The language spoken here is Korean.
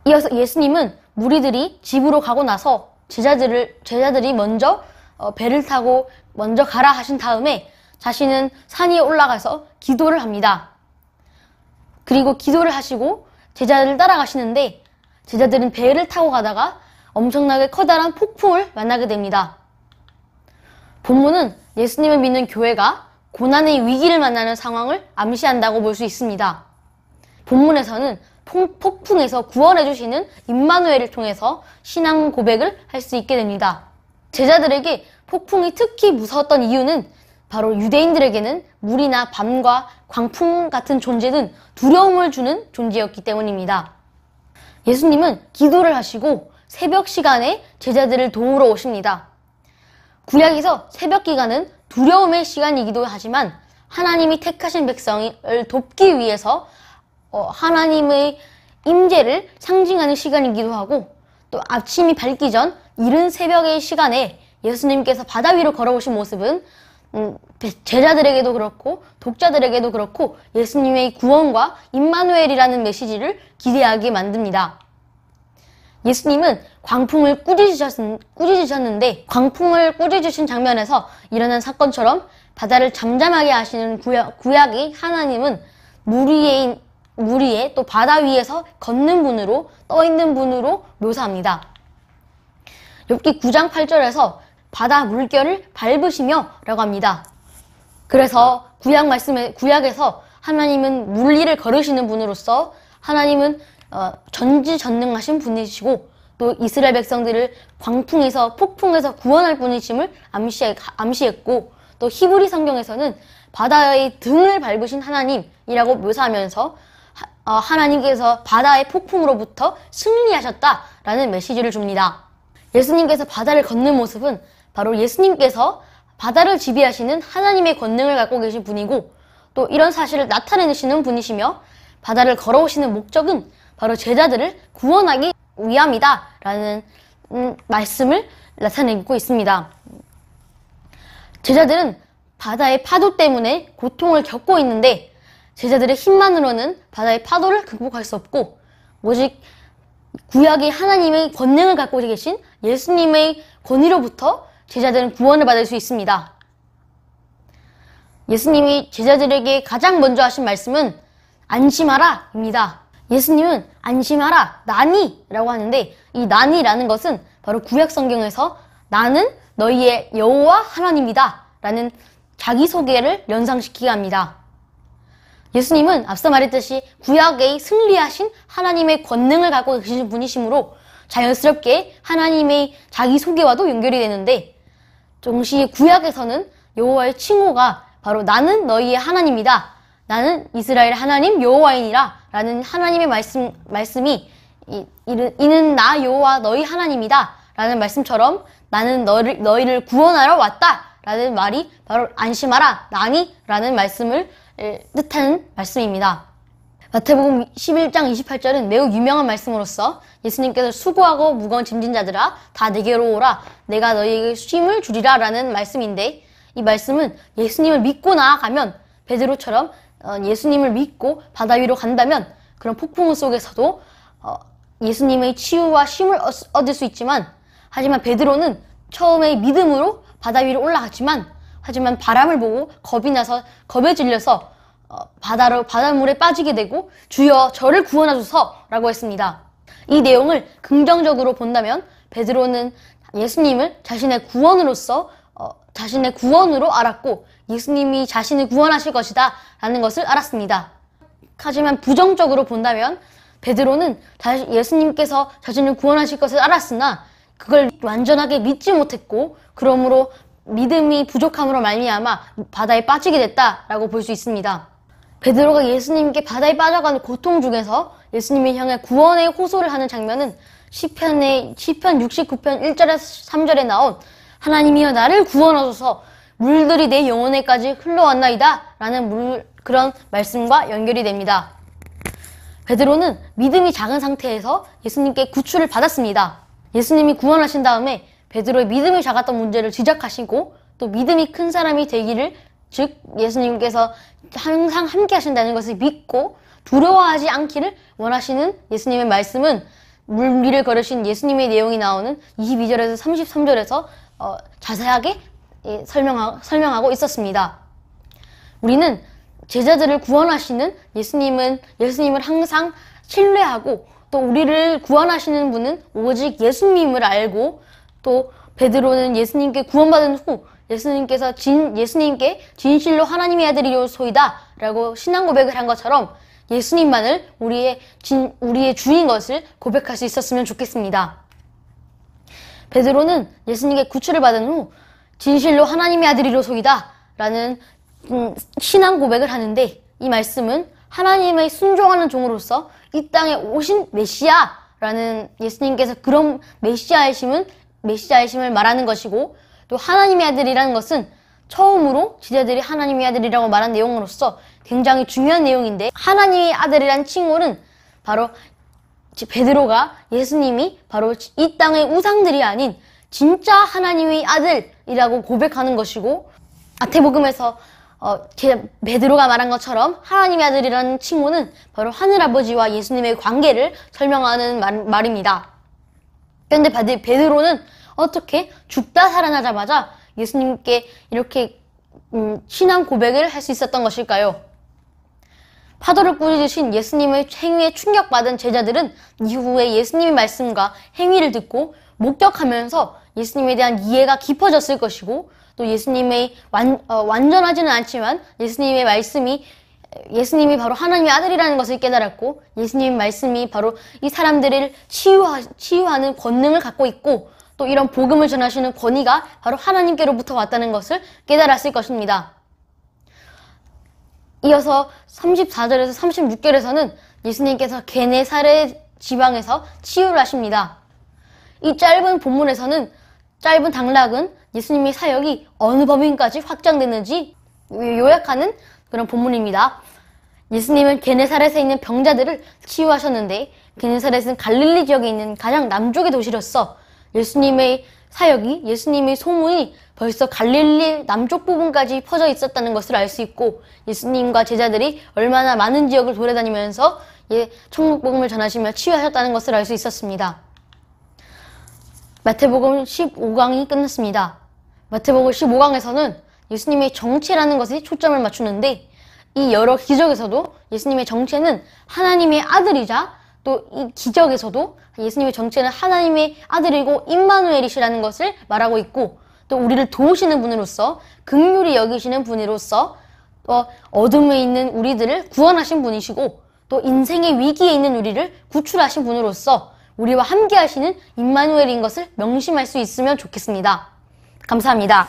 이어서 예수님은 무리들이 집으로 가고 나서 제자들이 먼저 배를 타고 먼저 가라 하신 다음에 자신은 산 위에 올라가서 기도를 합니다. 그리고 기도를 하시고 제자들을 따라가시는데 제자들은 배를 타고 가다가 엄청나게 커다란 폭풍을 만나게 됩니다. 본문은 예수님을 믿는 교회가 고난의 위기를 만나는 상황을 암시한다고 볼 수 있습니다. 본문에서는 폭풍에서 구원해주시는 임마누엘을 통해서 신앙 고백을 할 수 있게 됩니다. 제자들에게 폭풍이 특히 무서웠던 이유는 바로 유대인들에게는 물이나 밤과 광풍 같은 존재는 두려움을 주는 존재였기 때문입니다. 예수님은 기도를 하시고 새벽 시간에 제자들을 도우러 오십니다. 구약에서 새벽 기간은 두려움의 시간이기도 하지만 하나님이 택하신 백성을 돕기 위해서 하나님의 임재를 상징하는 시간이기도 하고, 또 아침이 밝기 전 이른 새벽의 시간에 예수님께서 바다 위로 걸어오신 모습은 제자들에게도 그렇고 독자들에게도 그렇고 예수님의 구원과 임마누엘이라는 메시지를 기대하게 만듭니다. 예수님은 광풍을 꾸짖으셨는데 광풍을 꾸짖으신 장면에서 일어난 사건처럼 바다를 잠잠하게 하시는 구약의 하나님은 물 위에 또 바다 위에서 걷는 분으로 떠있는 분으로 묘사합니다. 욥기 9장 8절에서 바다 물결을 밟으시며 라고 합니다. 그래서 구약에서 하나님은 물 위를 걸으시는 분으로서 하나님은 전지전능하신 분이시고 또 이스라엘 백성들을 광풍에서 폭풍에서 구원할 분이심을 암시했고, 또 히브리 성경에서는 바다의 등을 밟으신 하나님이라고 묘사하면서 하나님께서 바다의 폭풍으로부터 승리하셨다라는 메시지를 줍니다. 예수님께서 바다를 걷는 모습은 바로 예수님께서 바다를 지배하시는 하나님의 권능을 갖고 계신 분이고, 또 이런 사실을 나타내시는 분이시며 바다를 걸어오시는 목적은 바로 제자들을 구원하기 위함이다 라는 말씀을 나타내고 있습니다. 제자들은 바다의 파도 때문에 고통을 겪고 있는데 제자들의 힘만으로는 바다의 파도를 극복할 수 없고, 오직 구약의 하나님의 권능을 갖고 계신 예수님의 권위로부터 제자들은 구원을 받을 수 있습니다. 예수님이 제자들에게 가장 먼저 하신 말씀은 안심하라 입니다. 예수님은 안심하라, 나니 라고 하는데 이 나니라는 것은 바로 구약 성경에서 나는 너희의 여호와 하나님이다 라는 자기소개를 연상시키게 합니다. 예수님은 앞서 말했듯이 구약의 승리하신 하나님의 권능을 갖고 계신 분이시므로 자연스럽게 하나님의 자기소개와도 연결이 되는데, 동시에 구약에서는 여호와의 칭호가 바로 나는 너희의 하나님이다, 나는 이스라엘 하나님 여호와이니라 라는 하나님의 말씀이 이는 나 여호와 너희 하나님이다 라는 말씀처럼 나는 너희를 구원하러 왔다 라는 말이 바로 안심하라, 나니 라는 말씀을 뜻하는 말씀입니다. 마태복음 11장 28절은 매우 유명한 말씀으로서 예수님께서 수고하고 무거운 짐진 자들아 다 내게로 오라, 내가 너희에게 쉼을 주리라 라는 말씀인데, 이 말씀은 예수님을 믿고 나아가면 베드로처럼 예수님을 믿고 바다 위로 간다면 그런 폭풍 속에서도 예수님의 치유와 쉼을 얻을 수 있지만, 하지만 베드로는 처음에 믿음으로 바다 위로 올라갔지만 하지만 바람을 보고 겁이 나서 겁에 질려서 바닷물에 빠지게 되고 주여 저를 구원하소서 라고 했습니다. 이 내용을 긍정적으로 본다면 베드로는 예수님을 자신의 구원으로 알았고 예수님이 자신을 구원하실 것이다 라는 것을 알았습니다. 하지만 부정적으로 본다면 베드로는 예수님께서 자신을 구원하실 것을 알았으나 그걸 완전하게 믿지 못했고 그러므로 믿음이 부족함으로 말미암아 바다에 빠지게 됐다라고 볼 수 있습니다. 베드로가 예수님께 바다에 빠져가는 고통 중에서 예수님을 향해 구원의 호소를 하는 장면은 시편 69편 1절에서 3절에 나온 하나님이여 나를 구원하소서 물들이 내 영혼에까지 흘러왔나이다 라는 그런 말씀과 연결이 됩니다. 베드로는 믿음이 작은 상태에서 예수님께 구출을 받았습니다. 예수님이 구원하신 다음에 베드로의 믿음이 작았던 문제를 지적하시고 또 믿음이 큰 사람이 되기를, 즉 예수님께서 항상 함께 하신다는 것을 믿고 두려워하지 않기를 원하시는 예수님의 말씀은 물 위를 걸으신 예수님의 내용이 나오는 22절에서 33절에서 자세하게 설명하고 있었습니다. 우리는 제자들을 구원하시는 예수님을 항상 신뢰하고, 또 우리를 구원하시는 분은 오직 예수님을 알고, 또 베드로는 예수님께 구원받은 후 예수님께 진실로 하나님의 아들이로소이다 라고 신앙 고백을 한 것처럼 예수님만을 우리의 주인 것을 고백할 수 있었으면 좋겠습니다. 베드로는 예수님께 구출을 받은 후 진실로 하나님의 아들이로소이다 라는 신앙 고백을 하는데, 이 말씀은 하나님의 순종하는 종으로서 이 땅에 오신 메시아라는 예수님께서 그런 메시아이심을 말하는 것이고, 또 하나님의 아들이라는 것은 처음으로 제자들이 하나님의 아들이라고 말한 내용으로서 굉장히 중요한 내용인데, 하나님의 아들이라는 칭호는 바로 베드로가 예수님이 바로 이 땅의 우상들이 아닌 진짜 하나님의 아들이라고 고백하는 것이고, 마태복음에서 베드로가 말한 것처럼 하나님의 아들이라는 칭호는 바로 하늘아버지와 예수님의 관계를 설명하는 말입니다. 그런데 베드로는 어떻게 죽다 살아나자마자 예수님께 이렇게 신앙 고백을 할 수 있었던 것일까요? 파도를 꾸짖으신 예수님의 행위에 충격받은 제자들은 이후에 예수님의 말씀과 행위를 듣고 목격하면서 예수님에 대한 이해가 깊어졌을 것이고, 또 예수님의 완전하지는 않지만 예수님이 바로 하나님의 아들이라는 것을 깨달았고, 예수님의 말씀이 바로 이 사람들을 치유하는 권능을 갖고 있고, 또 이런 복음을 전하시는 권위가 바로 하나님께로부터 왔다는 것을 깨달았을 것입니다. 이어서 34절에서 36절에서는 예수님께서 게네사렛 지방에서 치유를 하십니다. 이 짧은 본문에서는, 짧은 단락은 예수님의 사역이 어느 범위까지 확장됐는지 요약하는 그런 본문입니다. 예수님은 게네사렛에 있는 병자들을 치유하셨는데, 게네사렛은 갈릴리 지역에 있는 가장 남쪽의 도시로서 예수님의 소문이 벌써 갈릴리 남쪽 부분까지 퍼져 있었다는 것을 알 수 있고, 예수님과 제자들이 얼마나 많은 지역을 돌아다니면서 천국 복음을 전하시며 치유하셨다는 것을 알 수 있었습니다. 마태복음 15강이 끝났습니다. 마태복음 15강에서는 예수님의 정체라는 것에 초점을 맞추는데, 이 여러 기적에서도 예수님의 정체는 하나님의 아들이자, 또 이 기적에서도 예수님의 정체는 하나님의 아들이고 임마누엘이시라는 것을 말하고 있고, 또 우리를 도우시는 분으로서, 긍휼히 여기시는 분으로서, 어둠에 있는 우리들을 구원하신 분이시고, 또 인생의 위기에 있는 우리를 구출하신 분으로서 우리와 함께 하시는 임마누엘인 것을 명심할 수 있으면 좋겠습니다. 감사합니다.